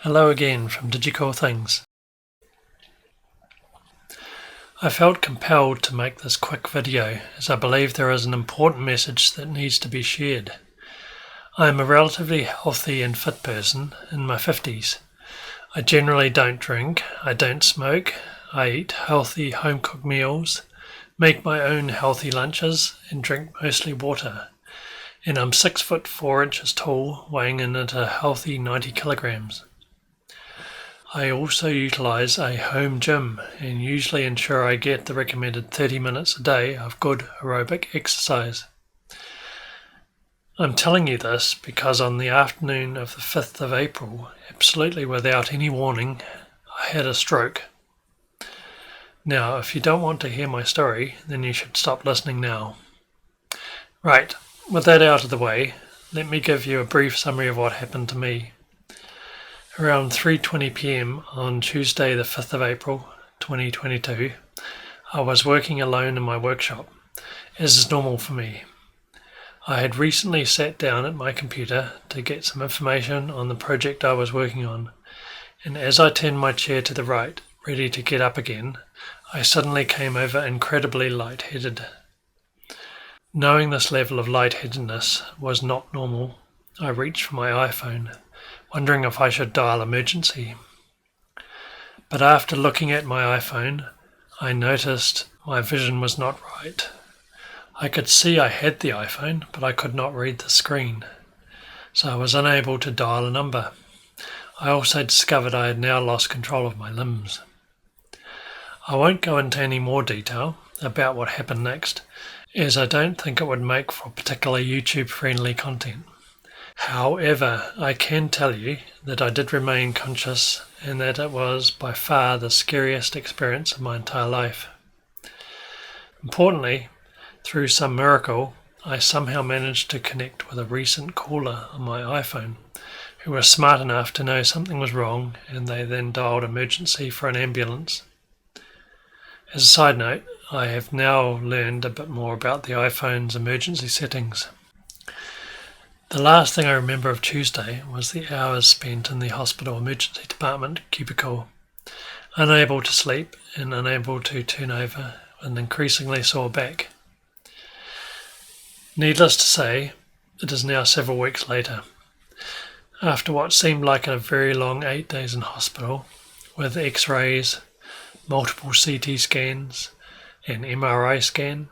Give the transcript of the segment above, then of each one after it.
Hello again from Digicool Things. I felt compelled to make this quick video as I believe there is an important message that needs to be shared. I am a relatively healthy and fit person in my 50s. I generally don't drink, I don't smoke, I eat healthy home-cooked meals, make my own healthy lunches and drink mostly water. And I'm 6 foot 4 inches tall, weighing in at a healthy 90 kilograms. I also utilise a home gym and usually ensure I get the recommended 30 minutes a day of good aerobic exercise. I'm telling you this because on the afternoon of the 5th of April, absolutely without any warning, I had a stroke. Now, if you don't want to hear my story, then you should stop listening now. Right, with that out of the way, let me give you a brief summary of what happened to me. Around 3:20 p.m. on Tuesday the 5th of April 2022, I was working alone in my workshop, as is normal for me. I had recently sat down at my computer to get some information on the project I was working on, and as I turned my chair to the right, ready to get up again, I suddenly came over incredibly lightheaded. Knowing this level of lightheadedness was not normal, I reached for my iPhone, wondering if I should dial emergency. But after looking at my iPhone, I noticed my vision was not right. I could see I had the iPhone, but I could not read the screen, so I was unable to dial a number. I also discovered I had now lost control of my limbs. I won't go into any more detail about what happened next, as I don't think it would make for particularly YouTube-friendly content. However, I can tell you that I did remain conscious and that it was by far the scariest experience of my entire life. Importantly, through some miracle, I somehow managed to connect with a recent caller on my iPhone who was smart enough to know something was wrong, and they then dialed emergency for an ambulance. As a side note, I have now learned a bit more about the iPhone's emergency settings. The last thing I remember of Tuesday was the hours spent in the hospital emergency department cubicle, unable to sleep and unable to turn over with an increasingly sore back. Needless to say, it is now several weeks later. After what seemed like a very long 8 days in hospital, with x-rays, multiple CT scans, an MRI scan,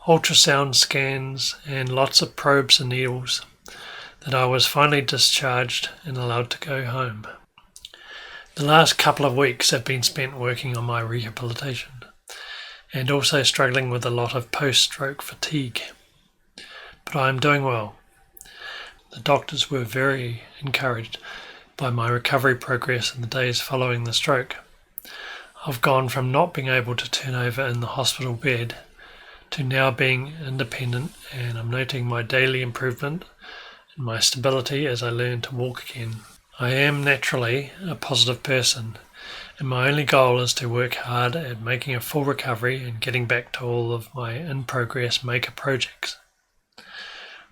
ultrasound scans and lots of probes and needles, that I was finally discharged and allowed to go home. The last couple of weeks have been spent working on my rehabilitation and also struggling with a lot of post-stroke fatigue. But I am doing well. The doctors were very encouraged by my recovery progress in the days following the stroke. I've gone from not being able to turn over in the hospital bed to now being independent, and I'm noting my daily improvement and my stability as I learn to walk again. I am naturally a positive person, and my only goal is to work hard at making a full recovery and getting back to all of my in-progress maker projects.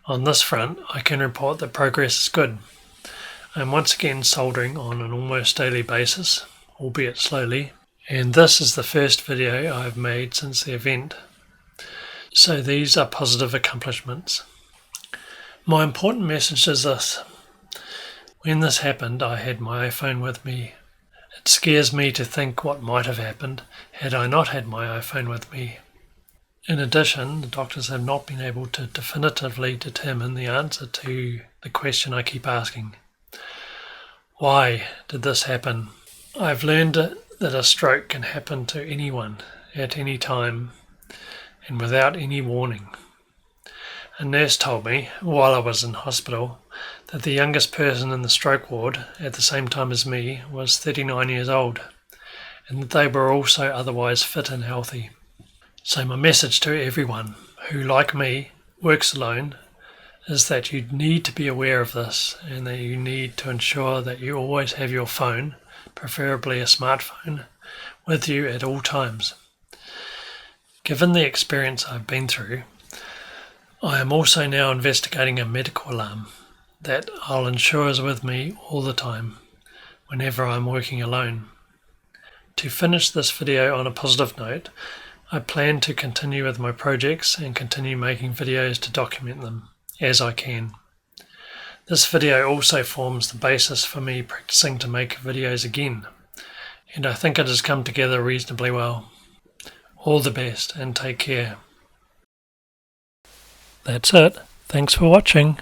On this front, I can report that progress is good. I'm once again soldering on an almost daily basis, albeit slowly, and this is the first video I've made since the event. So these are positive accomplishments. My important message is this. When this happened, I had my iPhone with me. It scares me to think what might have happened had I not had my iPhone with me. In addition, the doctors have not been able to definitively determine the answer to the question I keep asking. Why did this happen? I've learned that a stroke can happen to anyone at any time and without any warning. A nurse told me, while I was in hospital, that the youngest person in the stroke ward at the same time as me was 39 years old, and that they were also otherwise fit and healthy. So my message to everyone who, like me, works alone is that you need to be aware of this, and that you need to ensure that you always have your phone, preferably a smartphone, with you at all times. Given the experience I've been through, I am also now investigating a medical alarm that I'll ensure is with me all the time, whenever I'm working alone. To finish this video on a positive note, I plan to continue with my projects and continue making videos to document them as I can. This video also forms the basis for me practicing to make videos again, and I think it has come together reasonably well. All the best and take care. That's it. Thanks for watching.